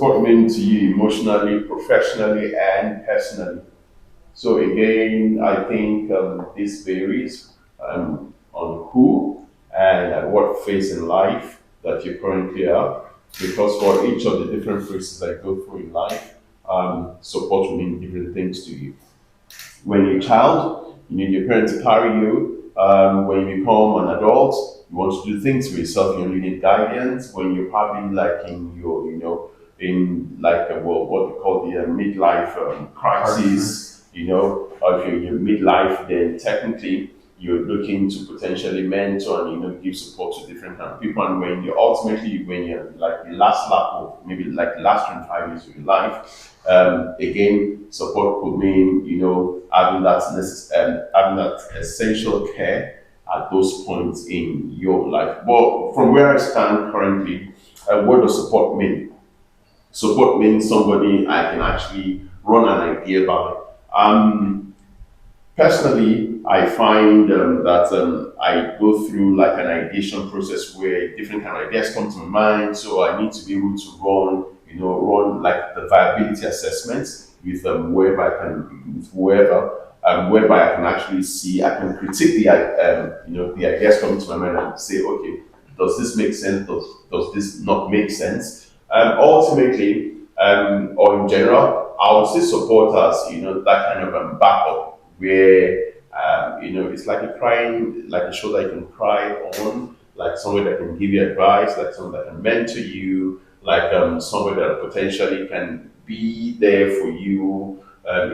support mean to you emotionally, professionally, and personally? So again, I think this varies on who and at what phase in life that you currently are, because for each of the different phases I go through in life, support will mean different things to you. When you're a child, you need your parents to carry you. When you become an adult, you want to do things for yourself. You need guidance. When you're probably like in your, in like well, what we call the midlife crisis, or if you're in your midlife, then technically you're looking to potentially mentor and give support to different kind of people. And when you ultimately, when you're like the last lap of maybe like the last 25 years of your life, again, support could mean having that essential care at those points in your life. But from where I stand currently, what does support mean? Support means somebody I can actually run an idea by. Personally, I find that I go through like an ideation process where different kind of ideas come to my mind. So I need to be able to run like the viability assessments with whoever, whereby I can actually see, I can critique the ideas coming to my mind and say, okay, does this make sense? Does this not make sense? Ultimately, or in general, I would say support us, that kind of backup where it's like a crying, like a shoulder you can cry on, like someone that can give you advice, like someone that can mentor you, like someone that potentially can be there for you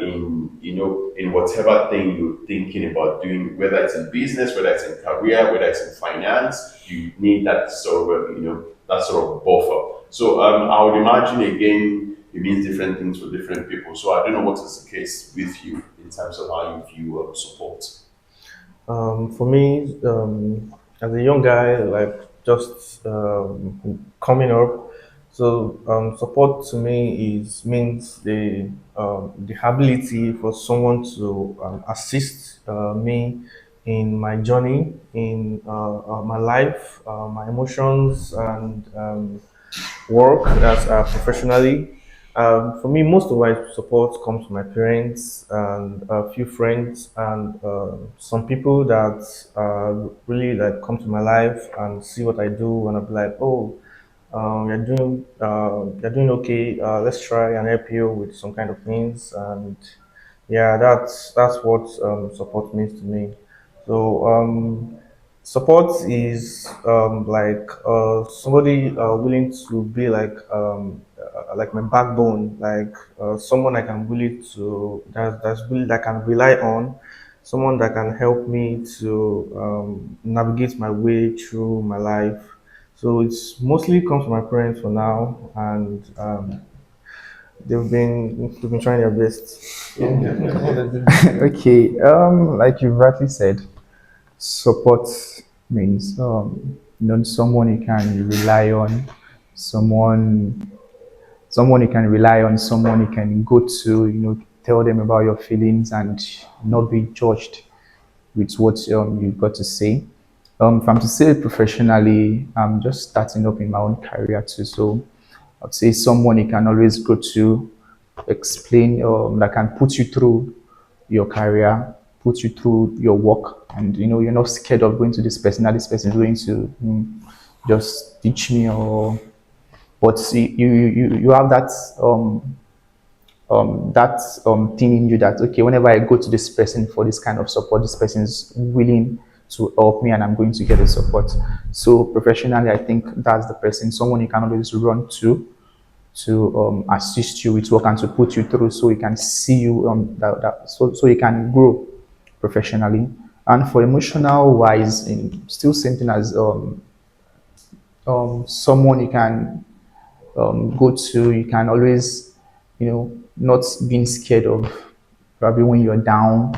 in whatever thing you're thinking about doing, whether it's in business, whether it's in career, whether it's in finance. You need that sort of that sort of buffer. So I would imagine again it means different things for different people. So I don't know what is the case with you in terms of how you view support. For me, as a young guy, like just coming up, so support to me is means the ability for someone to assist me in my journey, in my life, my emotions, and work as professionally. For me, most of my support comes from my parents and a few friends and some people that really like come to my life and see what I do and I'll be like, oh, you're doing okay. Let's try and help you with some kind of things. And yeah, that's what support means to me. So support is like somebody willing to be like my backbone, like someone I can really to that's really that I can rely on, someone that can help me to navigate my way through my life. So it's mostly comes from my parents for now, and they've been trying their best. Okay, like you rightly said, support means someone you can rely on, someone someone you can rely on, someone you can go to, tell them about your feelings and not be judged with what you've got to say. If I'm to say it professionally, I'm just starting up in my own career too. So I'd say someone you can always go to, explain, that can put you through your career, put you through your work, and you're not scared of going to this person. That this person is going to just teach me, or but you have that thing in you that okay, whenever I go to this person for this kind of support, this person is willing to help me and I'm going to get the support. So professionally, I think that's the person, someone you can always run to assist you with work and to put you through so you can see you so you can grow professionally. And for emotional wise, still same thing as someone you can go to. You can always, not being scared of probably when you're down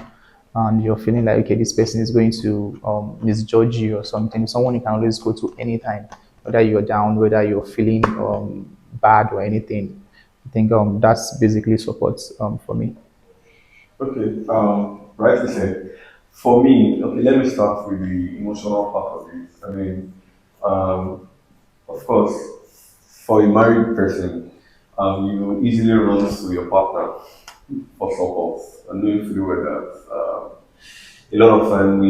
and you're feeling like, okay, this person is going to misjudge you or something. Someone you can always go to anytime, whether you're down, whether you're feeling bad or anything. I think that's basically support for me. Okay, rightly said. For me, okay, let me start with the emotional part of it. I mean, um, of course, for a married person, you easily run to your partner for support, and knowing fully well that a lot of time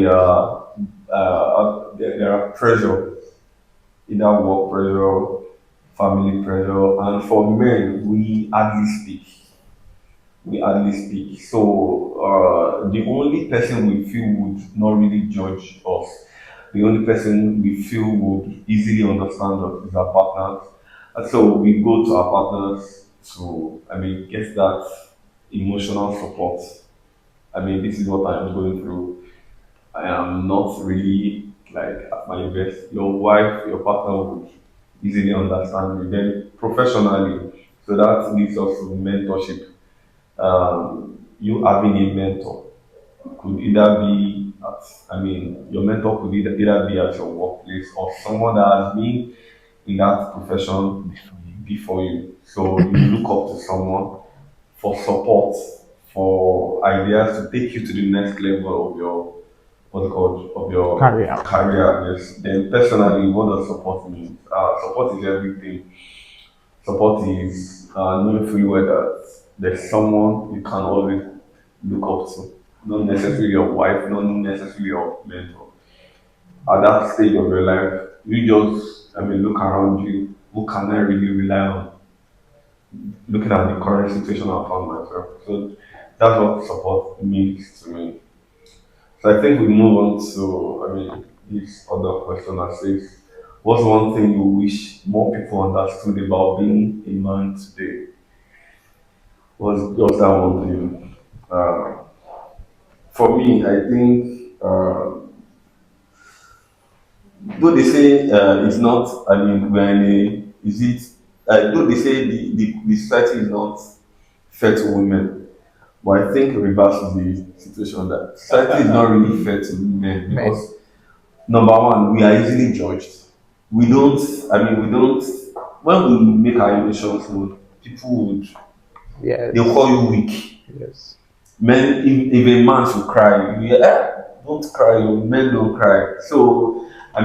there are pressure, either work pressure, family pressure, and for men we hardly speak. We hardly speak. So the only person we feel would not really judge us, the only person we feel would easily understand us is our partners. And so we go to our partners to, get that emotional support. This is what I am going through. I am not really like at my best. Your wife, your partner would easily understand you. Then professionally, so that leads us to mentorship. You having a mentor could either be at, your mentor could either be at your workplace or someone that has been in that profession before you. So you look up to someone for support, for ideas to take you to the next level of your career. Yes. Then personally, what does support mean? Support is everything. Support is knowing fully well that there's someone you can always look up to. Not necessarily your wife, not necessarily your mentor. At that stage of your life, you just, look around you. Who can I really rely on? Looking at the current situation I found myself. So that's what support means to me. So I think we move on to, this other question that says, what's one thing you wish more people understood about being a man today? What's that one thing? For me, I think, though they say it's not, we're in a, is it, though they say the society is not fair to women, but I think it reverses the situation that society is not really fair to men because, number one, we are easily judged. We don't, when we make our emotions known, people would, Yes. they'll call you weak. Yes. Men, if a man should cry, don't cry, men don't cry. So, I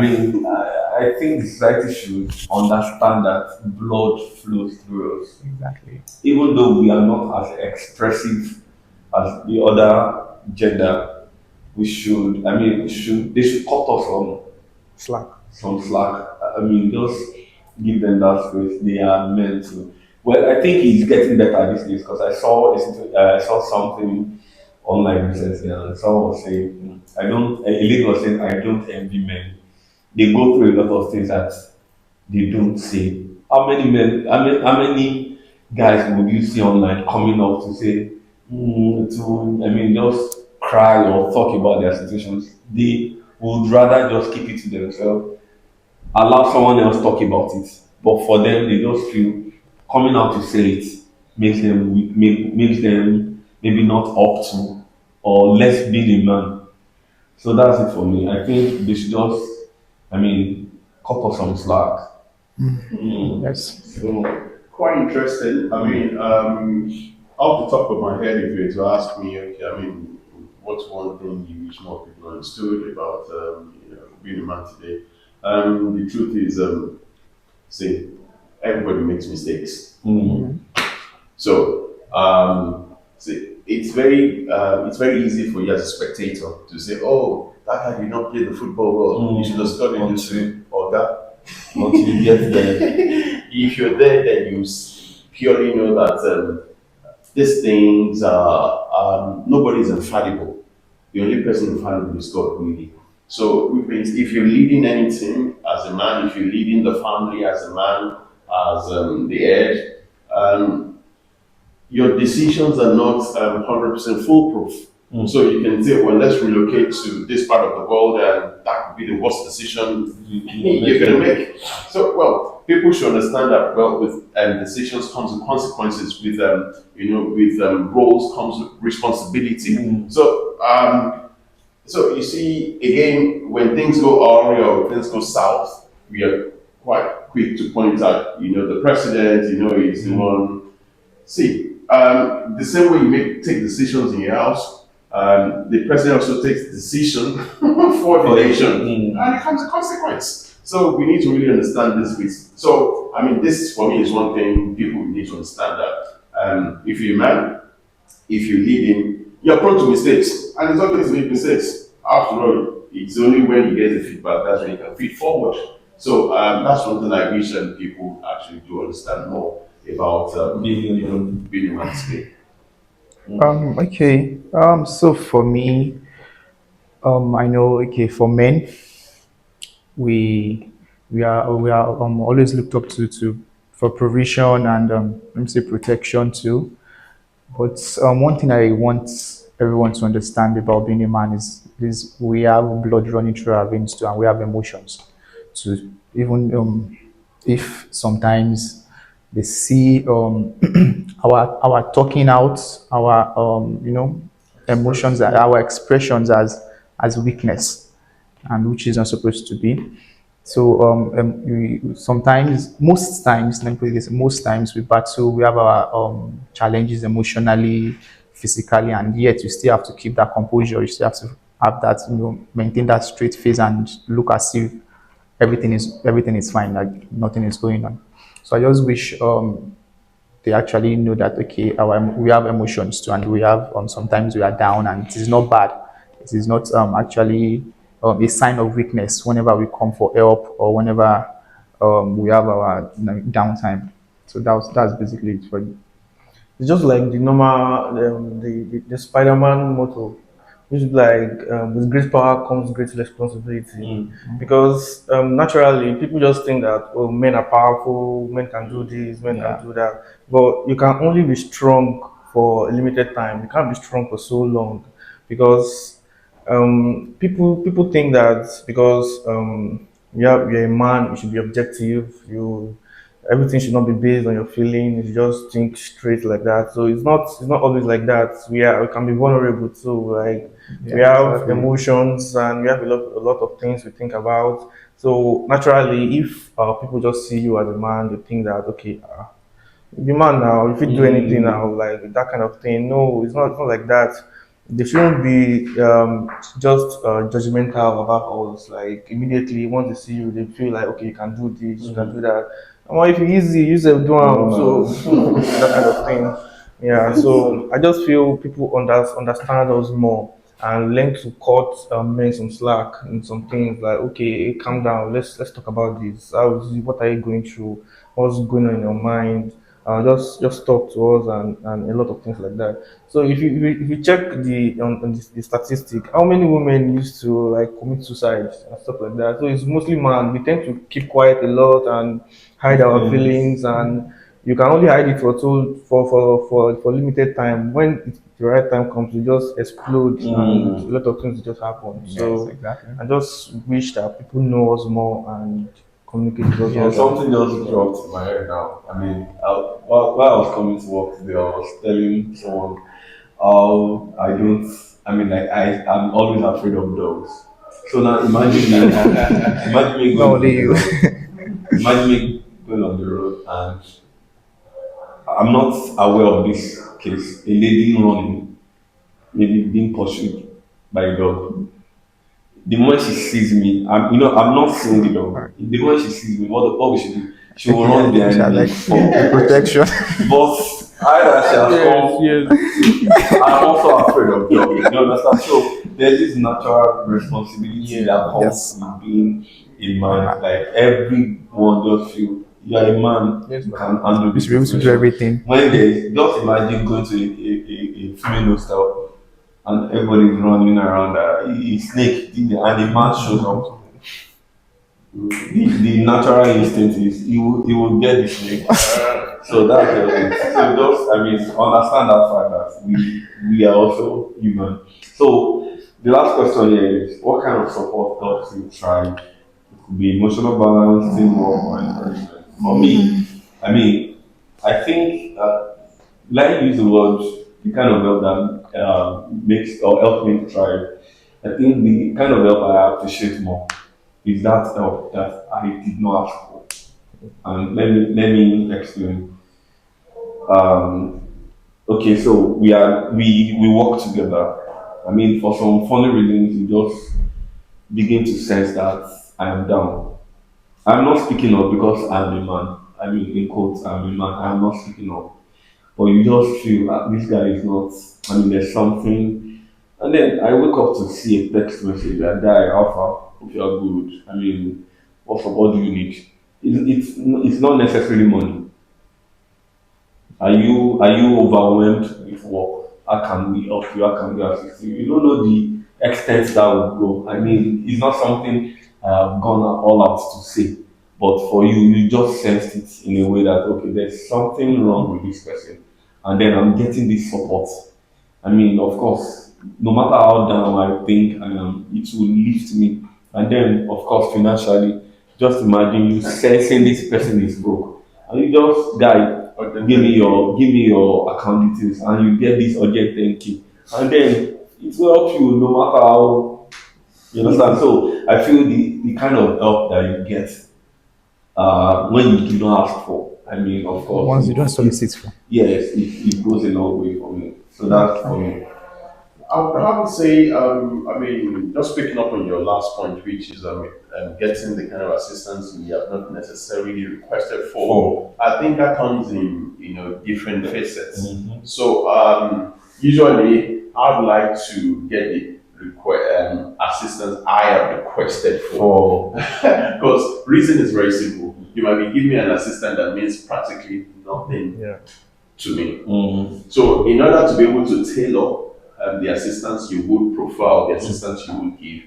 think the society should understand that blood flows through us. Exactly. Even though we are not as expressive as the other gender, they should cut us Slack. some slack. Just give them that space. They are meant to. Well, I think he's getting better these days because I saw something online recently and someone was saying, a lady was saying, I don't envy men. They go through a lot of things that they don't say. How many guys would you see online coming up to say, just cry or talk about their situations? They would rather just keep it to themselves, allow someone else talk about it. But for them, they just feel coming out to say it makes them weak, makes them maybe not up to or less being a man. So that's it for me. I think they should just, cut off some slack. Yes. So quite interesting. Off the top of my head, if you were to ask me, okay, what's one thing you wish more people understood about being a man today? The truth is, see, everybody makes mistakes. So, it's very easy for you as a spectator to say, "Oh, that guy did not play the football well. You should have studied this way or that." Until you get there. If you're there, then you purely know that these things are nobody's infallible. The only person infallible is God, really. So, which means if you're leading anything as a man, if you're leading the family as a man, as the head, your decisions are not 100% foolproof. So you can say, well, let's relocate to this part of the world, and that could be the worst decision you're going to make. So, well, people should understand that. Well, with decisions comes with consequences. With roles comes with responsibility. So you see, again, when things go awry or things go south, we are quite quick to point out, the president, is the one. See, the same way you take decisions in your house, the president also takes decision for the nation, and it comes a consequence. So we need to really understand this bit. So I mean, this for me is one thing people need to understand that if you're a man, if you lead him, you're prone to mistakes, and it's okay to make mistakes. After all, it's only when you get the feedback that's when you can feed forward. So that's one thing I wish people actually do understand more about being a man's day. Okay. So for me, I know. Okay, for men, we we are always looked up to for provision and let me say protection too. But one thing I want everyone to understand about being a man is we have blood running through our veins too, and we have emotions too. Even if sometimes they see our talking out, our emotions, our expressions as weakness, and which is not supposed to be. So sometimes, most times, let me put it this: most times we battle, we have our challenges emotionally, physically, and yet you still have to keep that composure. You still have to have that, maintain that straight face and look as if everything is fine, like nothing is going on. So I just wish they actually know that okay, we have emotions too, and we have sometimes we are down, and it is not bad. It is not actually a sign of weakness whenever we come for help or whenever we have our downtime. So that's basically it for you. It's just like the normal, the Spider-Man motto, which is like, with great power comes great responsibility. Because naturally, people just think that, oh, men are powerful, men can do this, men Yeah. can do that. But you can only be strong for a limited time. You can't be strong for so long, because people think that because you're a man, you should be objective. Everything should not be based on your feelings. You just think straight like that. So it's not always like that. We can be vulnerable too. Like, we Yeah, have exactly. emotions, and we have a lot of things we think about. So naturally, if people just see you as a man, they think that okay, the man now, if you do anything now, like that kind of thing. No, it's not like that. They shouldn't be just judgmental about us. Like, immediately once they see you, they feel like okay, you can do this, you can do that. And if you easy, you say do so that kind of thing. Yeah. So I just feel people understand us more and learn to cut men some slack in some things. Like, okay, calm down. Let's talk about this. What are you going through? What's going on in your mind? Just talk to us, and a lot of things like that. So if you check the statistic, how many women used to like commit suicide and stuff like that? So it's mostly man. We tend to keep quiet a lot and hide our feelings, and you can only hide it for limited time. When the right time comes, you just explode, and a lot of things just happen. Yes, So exactly. I just wish that people know us more and communicate with us Yeah, more. something just dropped in my head now. I mean, while I was coming to work today, I was telling someone how I don't. I mean, like I'm always afraid of dogs. So now imagine me, imagine me Not going only on the you. road. Imagine me going on the road and I'm not aware of this case. A lady running, maybe being pursued by a dog. The moment she sees me, I'm not seeing the dog. The moment she sees me, what will she do? She will run She behind has me like for protection. but I that she has come. I'm also afraid of dogs. You understand? So there's this natural responsibility that comes Yes. with being a man. Like everyone just feel you are a man, Yes, you ma'am. can handle You this should be able to do situation. everything. When there's just imagine going to a female hostel and everybody's running around a snake and the man shows up. The natural instinct is you will get the snake. So that's just it. So just I mean understand that fact that we are also human. So the last question here is what kind of support helps you thrive? It could be emotional balance, teamwork, or encouragement. For me, I mean, I think let me use the word the kind of help that makes or helps me thrive. I think the kind of help I appreciate more is that help that I did not ask for. And let me explain. Um, okay, so we work together. I mean, for some funny reasons, you just begin to sense that I am down. I'm not speaking up because I'm a man. I mean, in quotes, I'm a man. I'm not speaking up. But you just feel this guy is not. I mean, there's something. And then I wake up to see a text message that guy, Alpha, hope you're good. I mean, what do you need? It's not necessarily money. Are you overwhelmed with work? How can we help you? How can we assist you? You don't know the extent that would go. I mean, it's not something I have gone all out to say, but for you, you just sensed it in a way that okay, there's something wrong with this person, and then I'm getting this support. I mean, of course, no matter how down I think I am, it will lift me. And then, of course, financially, just imagine you sensing this person is broke, and you just guy give me your account details, and you get this urgent 10K, and then it will help you no matter how you understand. So I feel the kind of help that you get when you do not ask for. I mean, of course, Once you don't solicit for. yes, it goes a long way for me. So that's for me. I would have to say, I mean, just picking up on your last point, which is getting the kind of assistance we have not necessarily requested for. I think that comes in, different facets. So usually, I'd like to get the assistance I have requested for. Because reason is very simple. You might be giving me an assistant that means practically nothing Yeah. to me. So in order to be able to tailor the assistance you would profile, the assistance you would give,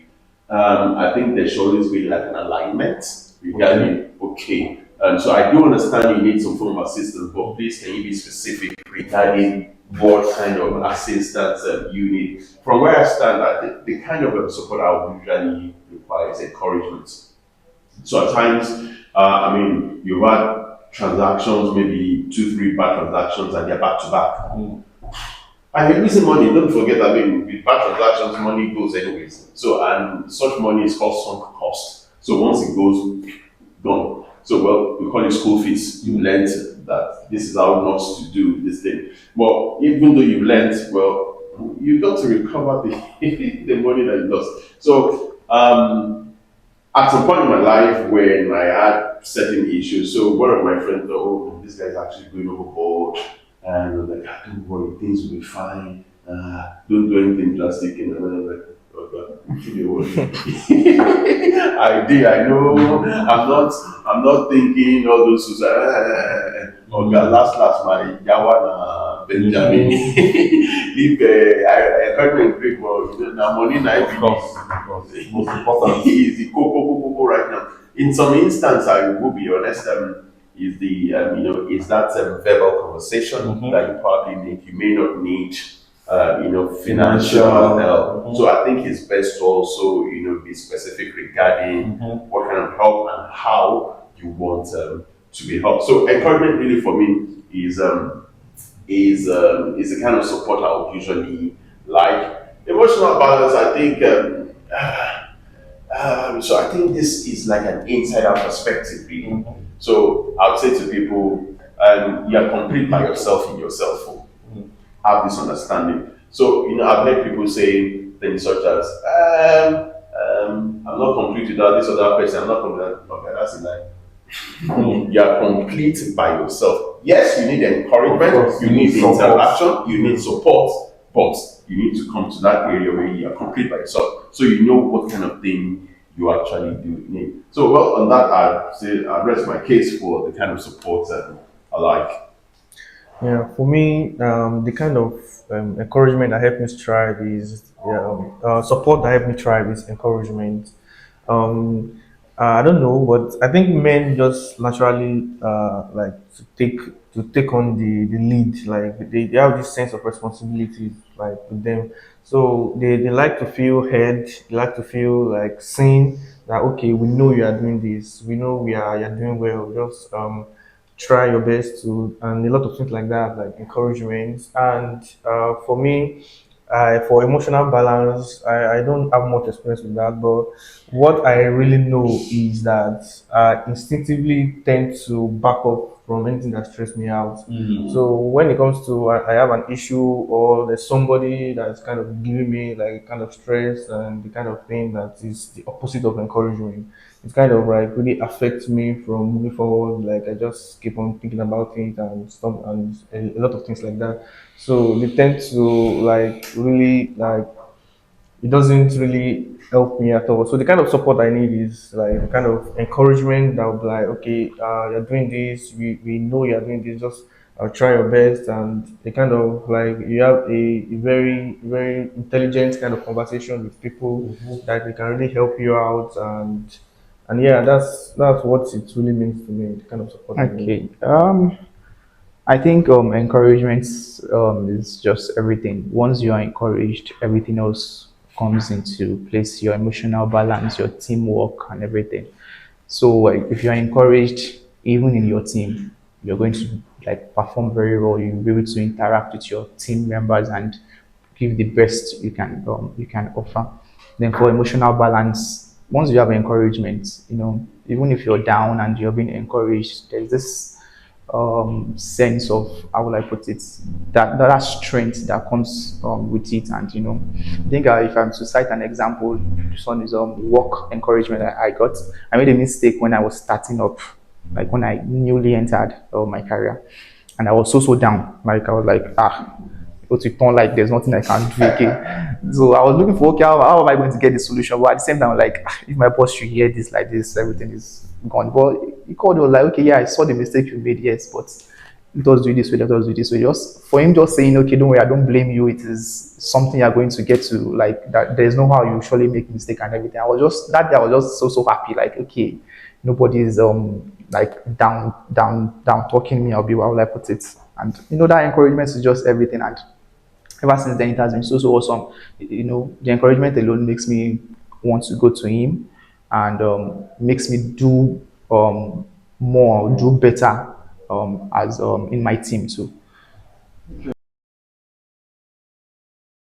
I think there should always be like an alignment regarding, okay, so I do understand you need some form of assistance, but please can you be specific regarding what kind of assistance you need? From where I stand, the kind of support I would usually require is encouragement. So at times, I mean, you've had transactions, maybe 2, 3 bad transactions, and they're back to back. And you're losing money. Don't forget, I mean, with bad transactions, money goes anyways. So, and such money is called sunk cost. So once it goes, gone. So, well, we call it school fees. You learned that this is how not to do this thing. But even though you've learned, well, you got to recover the, the money that you lost. So, at some point in my life when I had certain issues, so one of my friends, oh, this guy's actually going overboard. And I was like, don't worry, things will be fine. Don't do anything drastic. And I was like, oh God, I did, I know. I'm not thinking all those who say, oh God, last, my Yawana Benjamin. If I heard in Greek, well, now money night, Of course. Most important. is the coco right now. In some instance, I will be honest, is the is that verbal conversation that you probably need. You may not need financial help. So I think it's best to also be specific regarding what kind of help and how you want to be helped. So encouragement really for me is the kind of support I would usually like. Emotional balance, I think. So I think this is like an inside-out perspective, really. So I would say to people, you're complete by yourself in yourself. Have this understanding. So I've heard people say things such as, "I'm not complete without this other person. I'm not complete." Okay, that's a lie. You're complete by yourself. Yes, you need encouragement. You need interaction. You need support, but you need to come to that area where you are complete by yourself, so you know what kind of thing you actually do need. So, well, on that, I'd say I rest my case for the kind of support that I like. Yeah, for me, the kind of encouragement that helped me strive is support that helped me thrive is encouragement. I don't know, but I think men just naturally like to take on the lead. Like they have this sense of responsibility, like with them. So they like to feel heard. They like to feel like seen. That okay, we know you are doing this. We know you're doing well. Just try your best to, and a lot of things like that, like encouragement. And for me, for emotional balance, I don't have much experience with that, but what I really know is that I instinctively tend to back up from anything that stresses me out. So when it comes to I have an issue or there's somebody that's kind of giving me like kind of stress and the kind of thing that is the opposite of encouragement, it kind of like really affects me from moving forward. Like I just keep on thinking about it and stuff and a lot of things like that. So they tend to like really like it doesn't really help me at all. So the kind of support I need is like the kind of encouragement that will be like, okay, you're doing this. We know you're doing this. Just try your best, and the kind of like you have a very intelligent kind of conversation with people that they can really help you out, and yeah, that's what it really means to me. The kind of support I need. Okay. I think encouragement is just everything. Once you are encouraged, everything else comes into place. Your emotional balance, your teamwork, and everything. So like, if you are encouraged, even in your team, you're going to like perform very well. You'll be able to interact with your team members and give the best you can offer. Then for emotional balance, once you have encouragement, even if you're down and you're being encouraged, there's this sense of how will I put it that strength that comes with it. And I think if I'm to cite an example, this one is work encouragement I got. I made a mistake when I was starting up, like when I newly entered my career, and I was so down. Like I was like, but it turned like there's nothing I can do again. So I was looking for, okay, how am I going to get the solution? But at the same time, like, if my boss should hear this like this, everything is gone. But he called, he was like, okay, yeah, I saw the mistake you made, yes, but let us do it this way, let us do it this way. Just for him just saying, okay, don't worry, I don't blame you. It is something you're going to get to, like that there's no how you surely make mistake and everything. I was just that day I was just so happy, like, okay, nobody's like down talking me, I'll be how will I put it. And that encouragement is just everything. And ever since then it has been so awesome. The encouragement alone makes me want to go to him, and makes me do more, do better as in my team too.